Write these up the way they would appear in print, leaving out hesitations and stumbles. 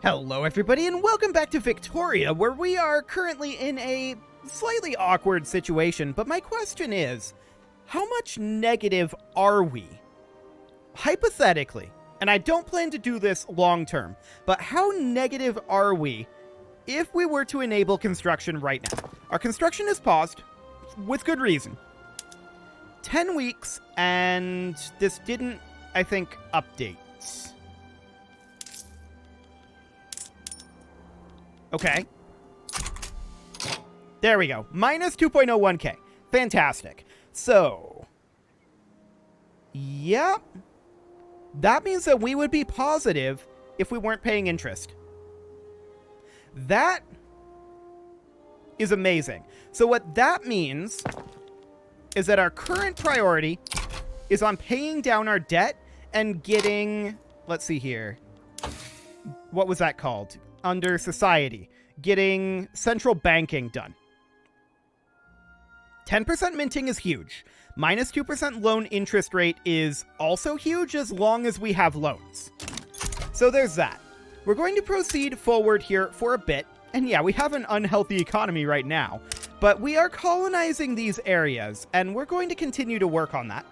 Hello everybody and welcome back to Victoria, where we are currently in a slightly awkward situation, but my question is, how much negative are we? Hypothetically, and I don't plan to do this long term, but how negative are we if we were to enable construction right now? Our construction is paused, with good reason. 10 weeks, and this didn't, I think, update. Okay. There we go. Minus 2.01k. Fantastic. So, yep. That means that we would be positive if we weren't paying interest. That is amazing. So what that means is that our current priority is on paying down our debt and getting, let's see here. What was that called? Under society, getting central banking done. 10% minting is huge. Minus 2% loan interest rate is also huge as long as we have loans. So there's that. We're going to proceed forward here for a bit. And yeah, we have an unhealthy economy right now, but we are colonizing these areas and we're going to continue to work on that.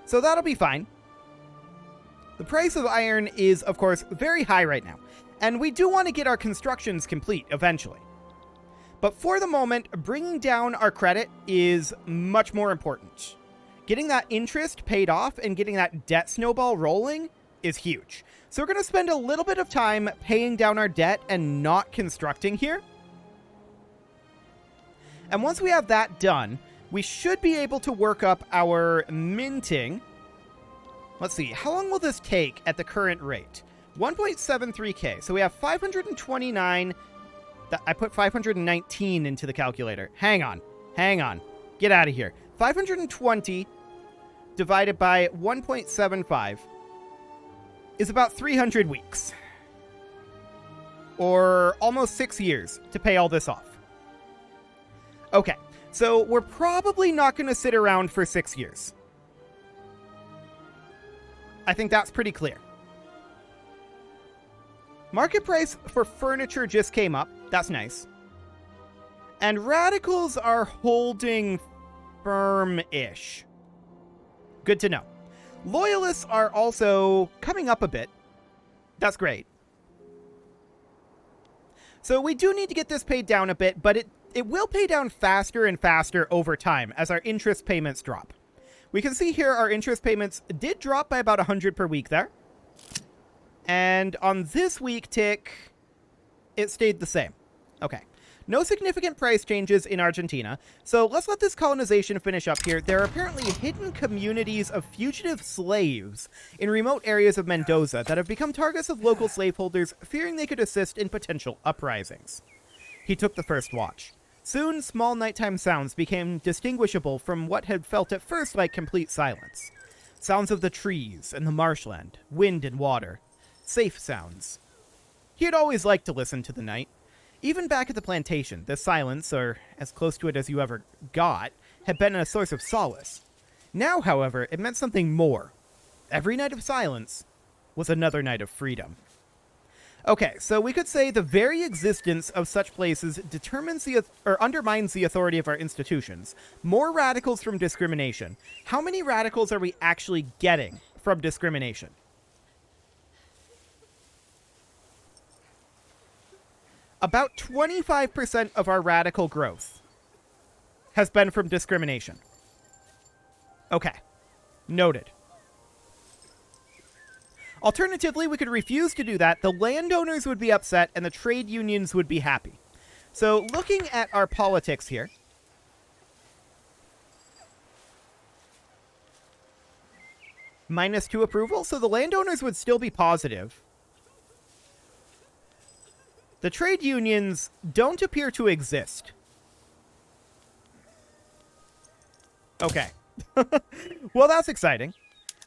So that'll be fine. The price of iron is, of course, very high right now, and we do want to get our constructions complete eventually. But for the moment, bringing down our credit is much more important. Getting that interest paid off and getting that debt snowball rolling is huge. So we're going to spend a little bit of time paying down our debt and not constructing here. And once we have that done, we should be able to work up our minting. Let's see, how long will this take at the current rate? 1.73k. So we have 529. I put 519 into the calculator. Hang on. Get out of here. 520 divided by 1.75 is about 300 weeks. Or almost 6 years to pay all this off. Okay, so we're probably not going to sit around for 6 years. I think that's pretty clear. Market price for furniture just came up. That's nice. And radicals are holding firm-ish. Good to know. Loyalists are also coming up a bit. That's great. So we do need to get this paid down a bit, but it will pay down faster and faster over time as our interest payments drop. We can see here our interest payments did drop by about 100 per week there. And on this week tick, it stayed the same. Okay. No significant price changes in Argentina. So let's let this colonization finish up here. There are apparently hidden communities of fugitive slaves in remote areas of Mendoza that have become targets of local slaveholders, fearing they could assist in potential uprisings. He took the first watch. Soon, small nighttime sounds became distinguishable from what had felt at first like complete silence. Sounds of the trees and the marshland, wind and water. Safe sounds. He had always liked to listen to the night. Even back at the plantation, the silence, or as close to it as you ever got, had been a source of solace. Now, however, it meant something more. Every night of silence was another night of freedom. Okay, so we could say the very existence of such places determines or undermines the authority of our institutions. More radicals from discrimination. How many radicals are we actually getting from discrimination? About 25% of our radical growth has been from discrimination. Okay, noted. Alternatively, we could refuse to do that. The landowners would be upset and the trade unions would be happy. So looking at our politics here. -2 approval. So the landowners would still be positive. The trade unions don't appear to exist. Okay. Well, that's exciting.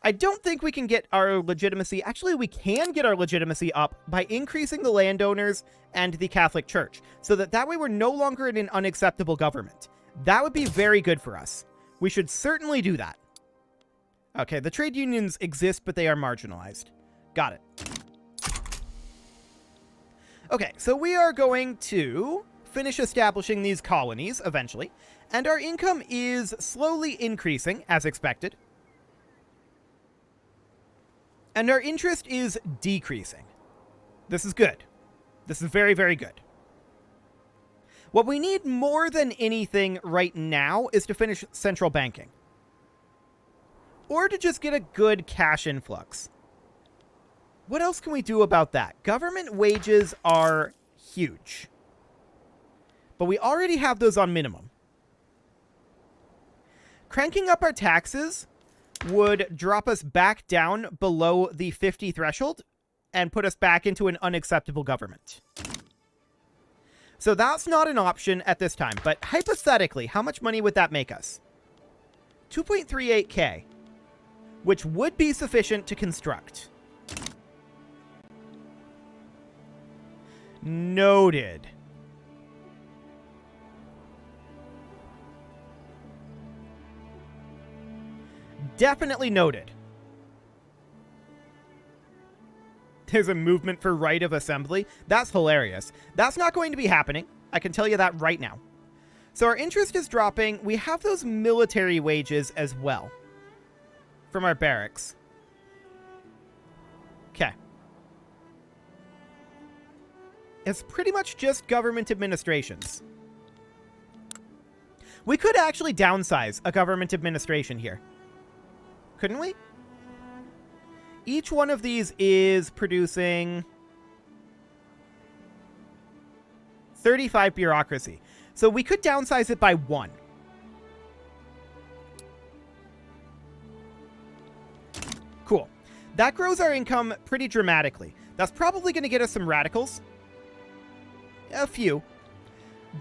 I don't think we can get our legitimacy. Actually, we can get our legitimacy up by increasing the landowners and the Catholic Church, so that way we're no longer in an unacceptable government. That would be very good for us. We should certainly do that. Okay, the trade unions exist, but they are marginalized. Got it. Okay, so we are going to finish establishing these colonies eventually, and our income is slowly increasing, as expected. And our interest is decreasing. This is good. This is very, very good. What we need more than anything right now is to finish central banking. Or to just get a good cash influx. What else can we do about that? Government wages are huge. But we already have those on minimum. Cranking up our taxes would drop us back down below the 50 threshold and put us back into an unacceptable government. So that's not an option at this time. But hypothetically, how much money would that make us? 2.38k, which would be sufficient to construct. Noted. Definitely noted. There's a movement for right of assembly. That's hilarious. That's not going to be happening. I can tell you that right now. So our interest is dropping. We have those military wages as well from our barracks. Okay. It's pretty much just government administrations. We could actually downsize a government administration here. Couldn't we? Each one of these is producing 35 bureaucracy. So we could downsize it by 1. Cool. That grows our income pretty dramatically. That's probably going to get us some radicals. A few.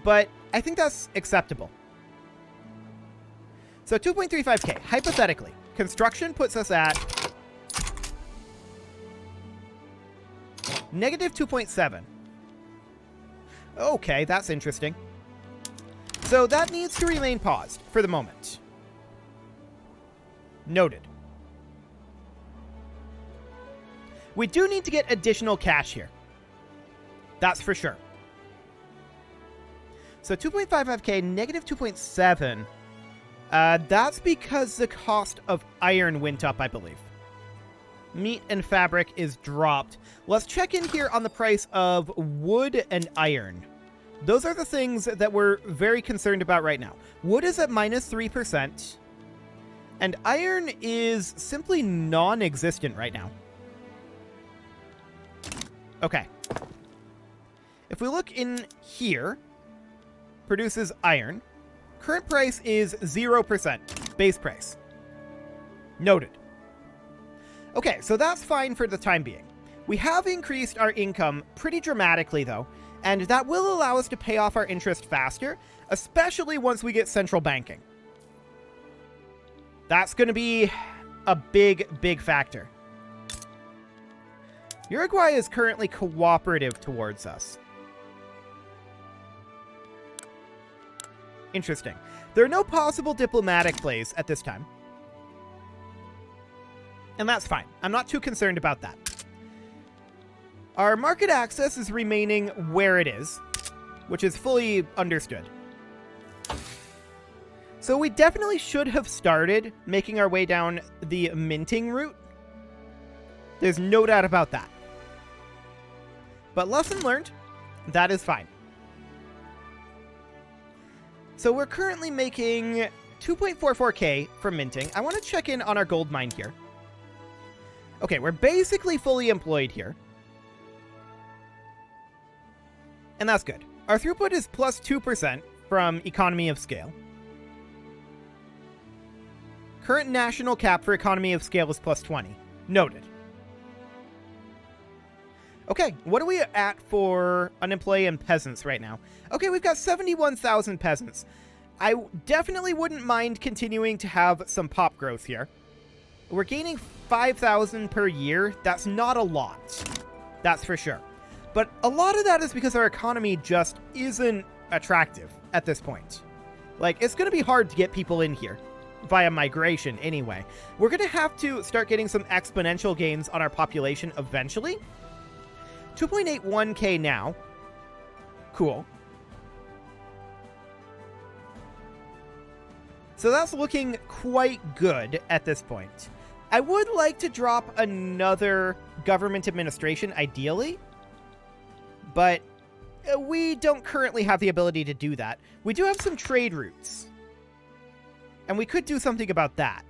But I think that's acceptable. So 2.35k, hypothetically. Construction puts us at negative 2.7. Okay, that's interesting. So that needs to remain paused for the moment. Noted. We do need to get additional cash here. That's for sure. So 2.55k, negative 2.7. That's because the cost of iron went up, I believe. Meat and fabric is dropped. Let's check in here on the price of wood and iron. Those are the things that we're very concerned about right now. Wood is at minus 3%. And iron is simply non-existent right now. Okay. If we look in here, produces iron. Current price is 0%. Base price. Noted. Okay, so that's fine for the time being. We have increased our income pretty dramatically, though, and that will allow us to pay off our interest faster, especially once we get central banking. That's going to be a big, big factor. Uruguay is currently cooperative towards us. Interesting. There are no possible diplomatic plays at this time. And that's fine. I'm not too concerned about that. Our market access is remaining where it is, which is fully understood. So we definitely should have started making our way down the minting route. There's no doubt about that. But lesson learned, that is fine. So we're currently making 2.44k from minting. I want to check in on our gold mine here. Okay, we're basically fully employed here. And that's good. Our throughput is plus 2% from economy of scale. Current national cap for economy of scale is plus 20. Noted. Okay, what are we at for unemployed and peasants right now? Okay, we've got 71,000 peasants. I definitely wouldn't mind continuing to have some pop growth here. We're gaining 5,000 per year. That's not a lot. That's for sure. But a lot of that is because our economy just isn't attractive at this point. Like, it's going to be hard to get people in here. via migration anyway. We're going to have to start getting some exponential gains on our population eventually. 2.81k now. Cool. So that's looking quite good at this point. I would like to drop another government administration, ideally, but we don't currently have the ability to do that. We do have some trade routes, and we could do something about that.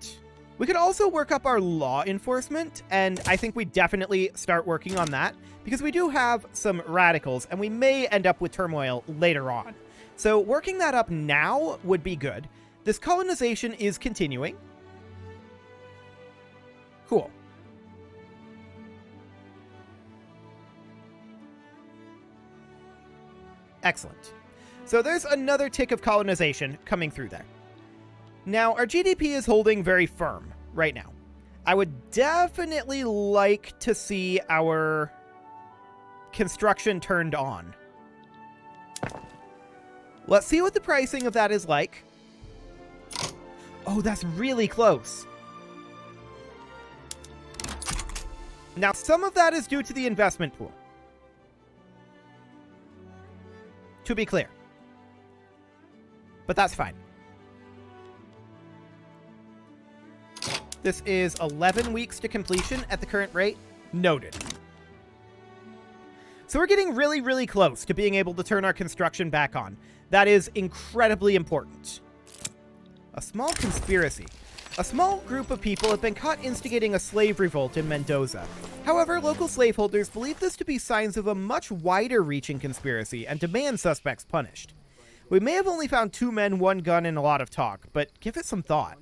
We could also work up our law enforcement, and I think we definitely start working on that, because we do have some radicals, and we may end up with turmoil later on. So working that up now would be good. This colonization is continuing. Cool. Excellent. So there's another tick of colonization coming through there. Now, our GDP is holding very firm right now. I would definitely like to see our construction turned on. Let's see what the pricing of that is like. Oh, that's really close. Now, some of that is due to the investment pool. To be clear. But that's fine. This is 11 weeks to completion at the current rate. Noted. So we're getting really, really close to being able to turn our construction back on. That is incredibly important. A small conspiracy. A small group of people have been caught instigating a slave revolt in Mendoza. However, local slaveholders believe this to be signs of a much wider-reaching conspiracy and demand suspects punished. We may have only found 2 men, 1 gun, and a lot of talk, but give it some thought.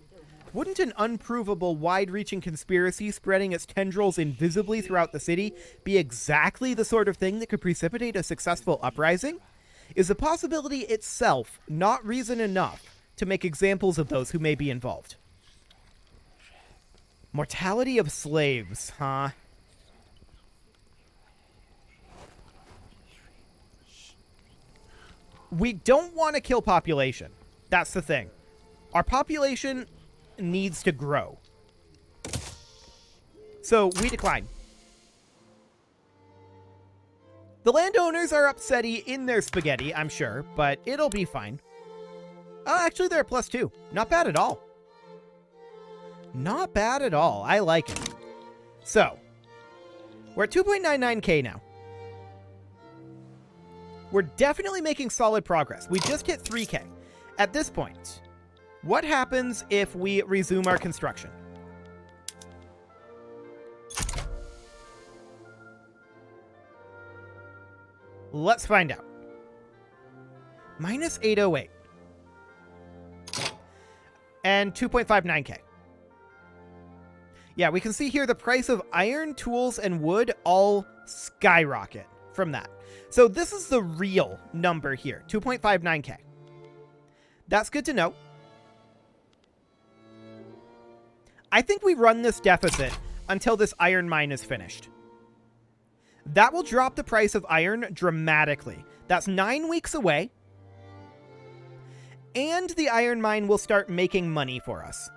Wouldn't an unprovable, wide-reaching conspiracy spreading its tendrils invisibly throughout the city be exactly the sort of thing that could precipitate a successful uprising? Is the possibility itself not reason enough to make examples of those who may be involved? Mortality of slaves, huh? We don't want to kill population. That's the thing. Our population needs to grow. So we decline. The landowners are upsetty in their spaghetti, I'm sure, but it'll be fine. Oh, actually, they're a +2. Not bad at all. Not bad at all. I like it. So, we're at 2.99k now. We're definitely making solid progress. We just hit 3k. At this point, what happens if we resume our construction? Let's find out. Minus 808. And 2.59k. Yeah, we can see here the price of iron, tools, and wood all skyrocket from that. So this is the real number here, 2.59k. That's good to know. I think we run this deficit until this iron mine is finished. That will drop the price of iron dramatically. That's 9 weeks away. And the iron mine will start making money for us.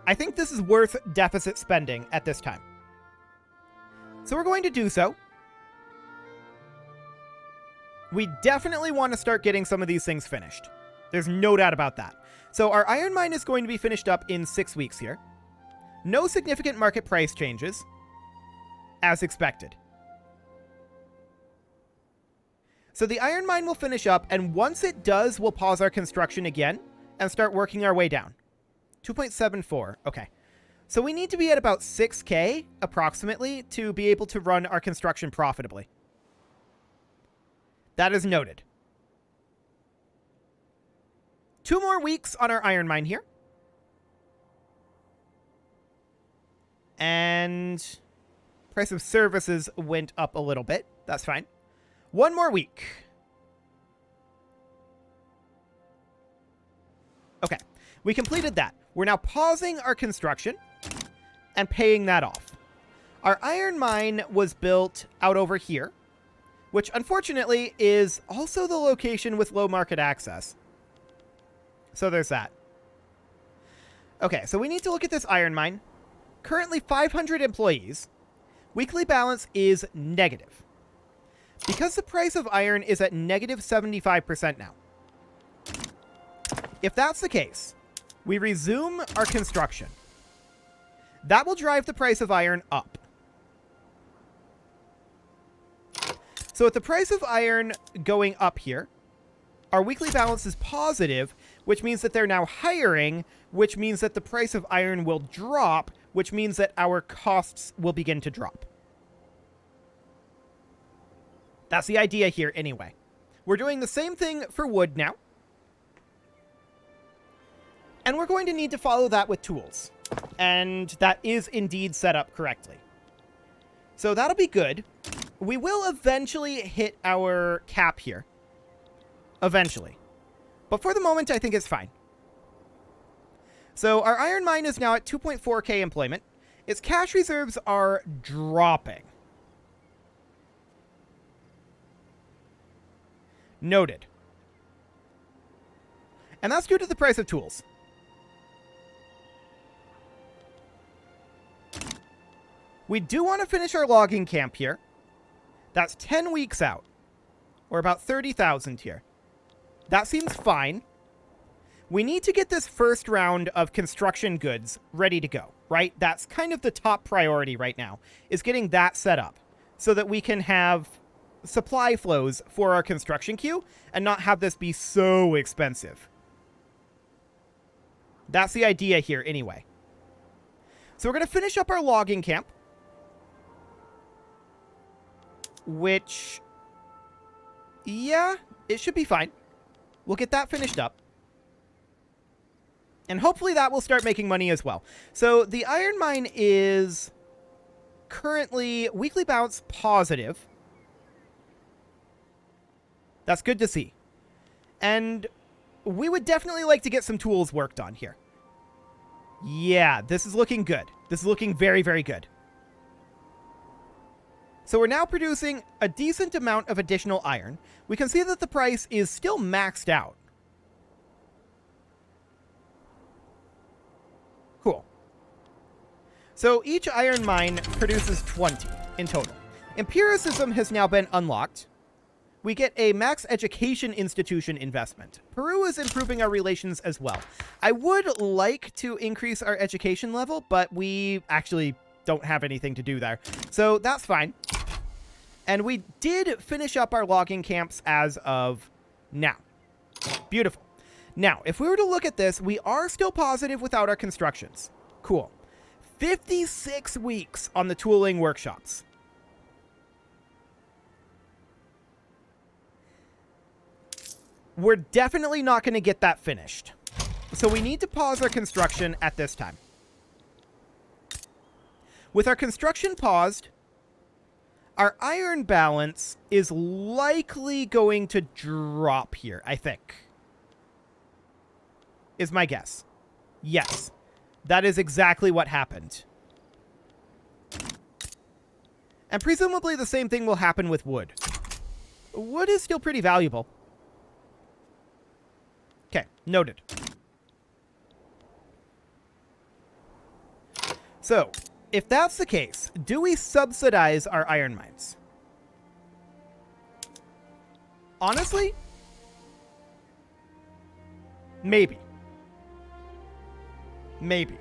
I think this is worth deficit spending at this time. So we're going to do so. We definitely want to start getting some of these things finished. There's no doubt about that. So our iron mine is going to be finished up in 6 weeks here. No significant market price changes, as expected. So the iron mine will finish up, and once it does, we'll pause our construction again and start working our way down. 2.74. Okay. So we need to be at about 6k, approximately, to be able to run our construction profitably. That is noted. 2 more weeks on our iron mine here. And price of services went up a little bit. That's fine. 1 more week. Okay. We completed that. We're now pausing our construction and paying that off. Our iron mine was built out over here, which unfortunately is also the location with low market access. So there's that. Okay, so we need to look at this iron mine. Currently 500 employees. Weekly balance is negative. Because the price of iron is at negative 75% now. If that's the case, we resume our construction. That will drive the price of iron up. So with the price of iron going up here, our weekly balance is positive, which means that they're now hiring, which means that the price of iron will drop, which means that our costs will begin to drop. That's the idea here anyway. We're doing the same thing for wood now. And we're going to need to follow that with tools. And that is indeed set up correctly. So that'll be good. We will eventually hit our cap here. Eventually. But for the moment, I think it's fine. So our iron mine is now at 2.4k employment. Its cash reserves are dropping. Noted. And that's due to the price of tools. We do want to finish our logging camp here. That's 10 weeks out. Or about 30,000 here. That seems fine. We need to get this first round of construction goods ready to go, right? That's kind of the top priority right now, is getting that set up so that we can have supply flows for our construction queue and not have this be so expensive. That's the idea here anyway. So we're going to finish up our logging camp. Which, yeah, it should be fine. We'll get that finished up. And hopefully that will start making money as well. So the iron mine is currently weekly balance positive. That's good to see. And we would definitely like to get some tools worked on here. Yeah, this is looking good. This is looking very, very good. So we're now producing a decent amount of additional iron. We can see that the price is still maxed out. Cool. So each iron mine produces 20 in total. Empiricism has now been unlocked. We get a max education institution investment. Peru is improving our relations as well. I would like to increase our education level, but we actually don't have anything to do there. So that's fine. And we did finish up our logging camps as of now. Beautiful. Now, if we were to look at this, we are still positive without our constructions. Cool. 56 weeks on the tooling workshops. We're definitely not going to get that finished. So we need to pause our construction at this time. With our construction paused, our iron balance is likely going to drop here, I think. Is my guess. Yes. That is exactly what happened. And presumably the same thing will happen with wood. Wood is still pretty valuable. Okay, noted. So, if that's the case, do we subsidize our iron mines? Honestly? Maybe. Maybe.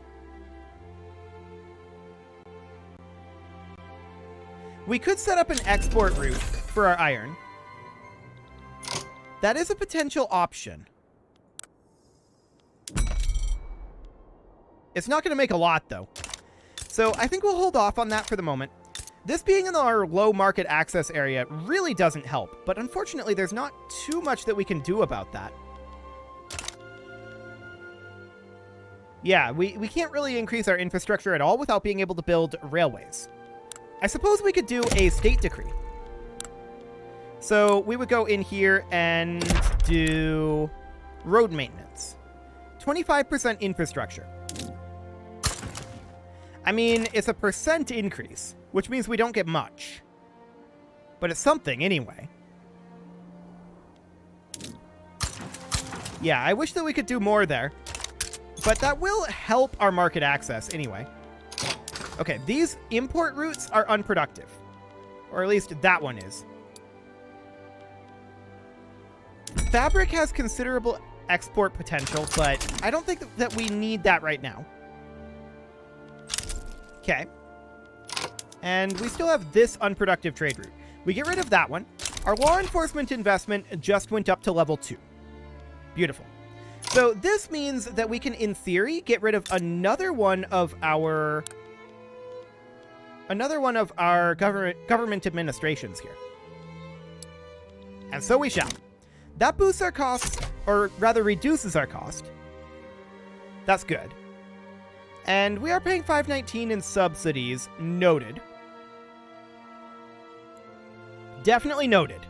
We could set up an export route for our iron. That is a potential option. It's not going to make a lot, though. So I think we'll hold off on that for the moment. This being in our low market access area really doesn't help, but unfortunately there's not too much that we can do about that. Yeah, we can't really increase our infrastructure at all without being able to build railways. I suppose we could do a state decree. So we would go in here and do road maintenance. 25% infrastructure. I mean, it's a percent increase, which means we don't get much. But it's something anyway. Yeah, I wish that we could do more there. But that will help our market access anyway. Okay, these import routes are unproductive. Or at least that one is. Fabric has considerable export potential, but I don't think that we need that right now. Okay. And we still have this unproductive trade route. We get rid of that one. Our law enforcement investment just went up to level 2. Beautiful. So this means that we can, in theory, get rid of another one of our government administrations here. And so we shall. That boosts our costs, or rather reduces our cost. That's good. And we are paying $5.19 in subsidies. Noted. Definitely noted.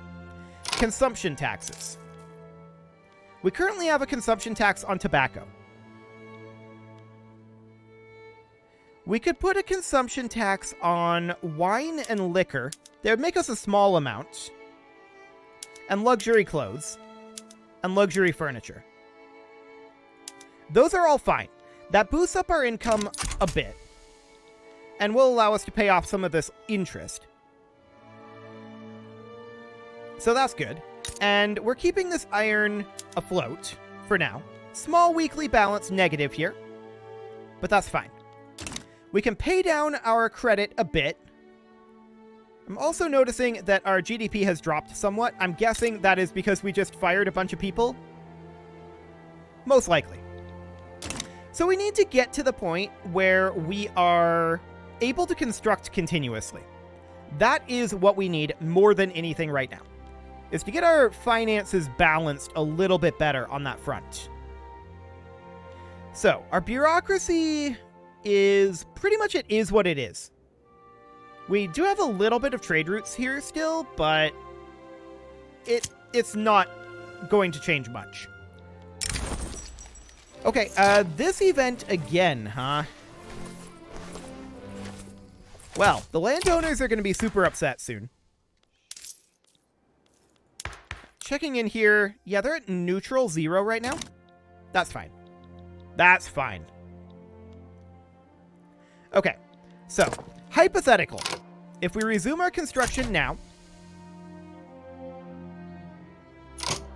Consumption taxes. We currently have a consumption tax on tobacco. We could put a consumption tax on wine and liquor. That would make us a small amount. And luxury clothes. And luxury furniture. Those are all fine. That boosts up our income a bit. And will allow us to pay off some of this interest. So that's good. And we're keeping this iron afloat for now. Small weekly balance negative here. But that's fine. We can pay down our credit a bit. I'm also noticing that our GDP has dropped somewhat. I'm guessing that is because we just fired a bunch of people. Most likely. So we need to get to the point where we are able to construct continuously. That is what we need more than anything right now. Is to get our finances balanced a little bit better on that front. So, our bureaucracy is pretty much it is what it is. We do have a little bit of trade routes here still, but it's not going to change much. Okay, this event again, huh? Well, the landowners are going to be super upset soon. Checking in here. Yeah, they're at neutral 0 right now. That's fine. That's fine. Okay, so, hypothetical. If we resume our construction now,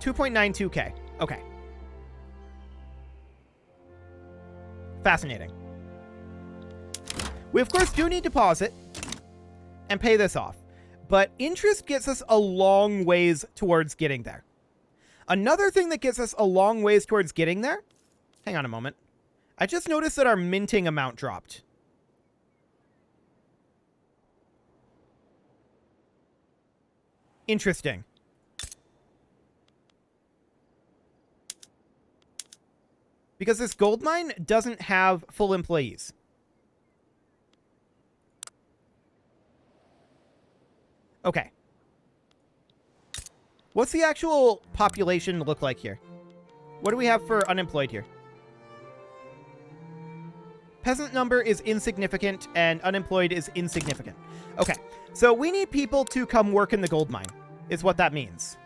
2.92K. Okay. Fascinating. We, of course, do need to pause it and pay this off. But interest gets us a long ways towards getting there. Another thing that gets us a long ways towards getting there... Hang on a moment. I just noticed that our minting amount dropped. Interesting. Because this gold mine doesn't have full employees. Okay. What's the actual population look like here? What do we have for unemployed here? Peasant number is insignificant and unemployed is insignificant. Okay, so we need people to come work in the gold mine, is what that means.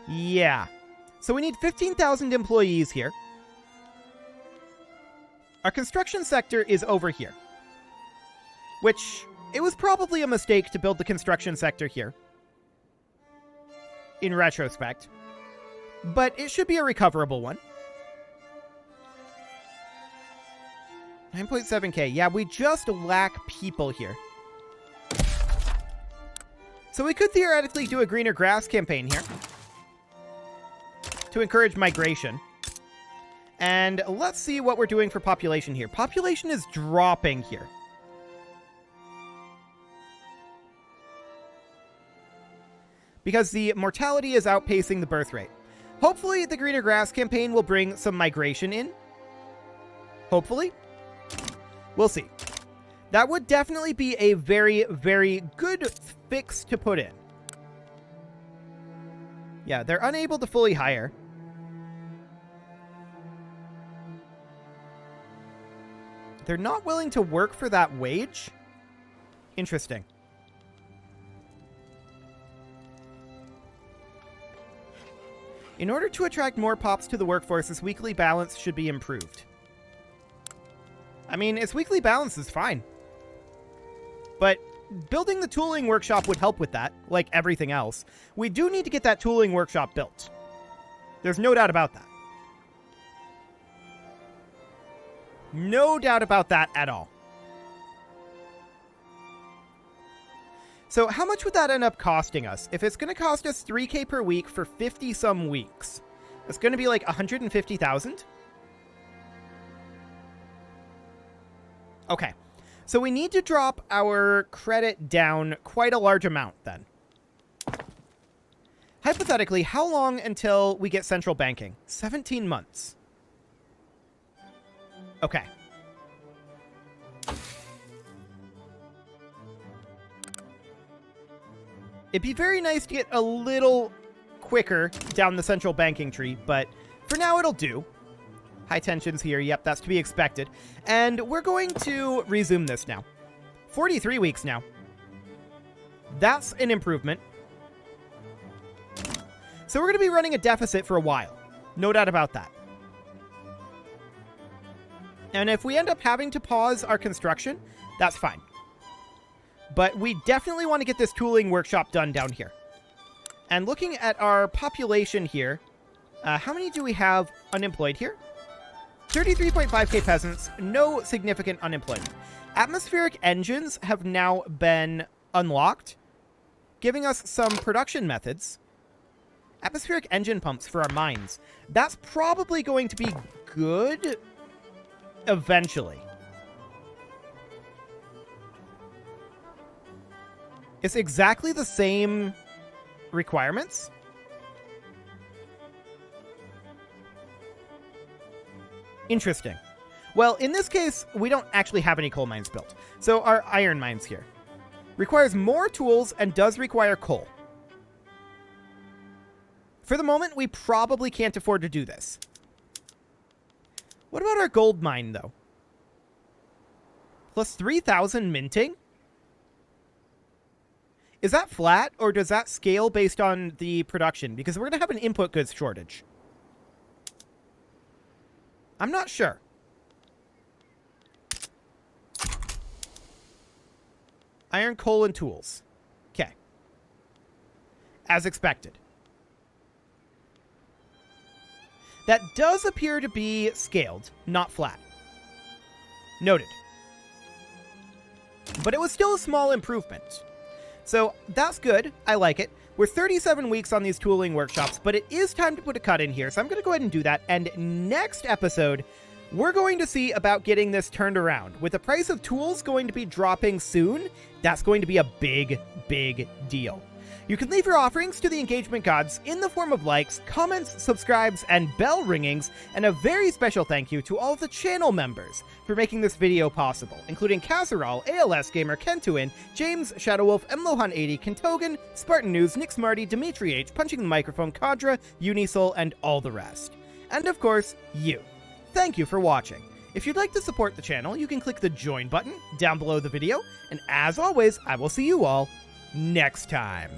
Yeah. So we need 15,000 employees here. Our construction sector is over here. Which, it was probably a mistake to build the construction sector here. In retrospect. But it should be a recoverable one. 9.7K. Yeah, we just lack people here. So we could theoretically do a greener grass campaign here. To encourage migration. And let's see what we're doing for population here. Population is dropping here. Because the mortality is outpacing the birth rate. Hopefully, the greener grass campaign will bring some migration in. Hopefully. We'll see. That would definitely be a very, very good fix to put in. Yeah, they're unable to fully hire. They're not willing to work for that wage? Interesting. In order to attract more pops to the workforce, its weekly balance should be improved. I mean, its weekly balance is fine. But building the tooling workshop would help with that, like everything else. We do need to get that tooling workshop built. There's no doubt about that. No doubt about that at all. So how much would that end up costing us? If it's going to cost us 3K per week for 50-some weeks, it's going to be like 150,000? Okay. So we need to drop our credit down quite a large amount then. Hypothetically, how long until we get central banking? 17 months. Okay. It'd be very nice to get a little quicker down the central banking tree, but for now it'll do. High tensions here. Yep, that's to be expected. And we're going to resume this now. 43 weeks now. That's an improvement. So we're going to be running a deficit for a while. No doubt about that. And if we end up having to pause our construction, that's fine. But we definitely want to get this tooling workshop done down here. And looking at our population here, how many do we have unemployed here? 33.5k peasants, no significant unemployment. Atmospheric engines have now been unlocked, giving us some production methods. Atmospheric engine pumps for our mines. That's probably going to be good eventually. It's exactly the same requirements. Interesting. Well, in this case, we don't actually have any coal mines built. So our iron mines here requires more tools and does require coal. For the moment, we probably can't afford to do this. What about our gold mine, though? Plus 3,000 minting? Is that flat, or does that scale based on the production? Because we're going to have an input goods shortage. I'm not sure. Iron, coal, and tools. Okay. As expected. That does appear to be scaled, not flat. Noted. But it was still a small improvement. So that's good. I like it. We're 37 weeks on these tooling workshops, but it is time to put a cut in here. So I'm going to go ahead and do that. And next episode, we're going to see about getting this turned around. With the price of tools going to be dropping soon, that's going to be a big, big deal. You can leave your offerings to the engagement gods in the form of likes, comments, subscribes, and bell ringings, and a very special thank you to all of the channel members for making this video possible, including Casserole, ALS Gamer, Kentuin, James, Shadowwolf, Mlohan80, Kentogan, Spartan News, Nick Smarty, Dimitri H, Punching the Microphone, Kadra, Unisol, and all the rest. And of course, you. Thank you for watching. If you'd like to support the channel, you can click the join button down below the video, and as always, I will see you all next time.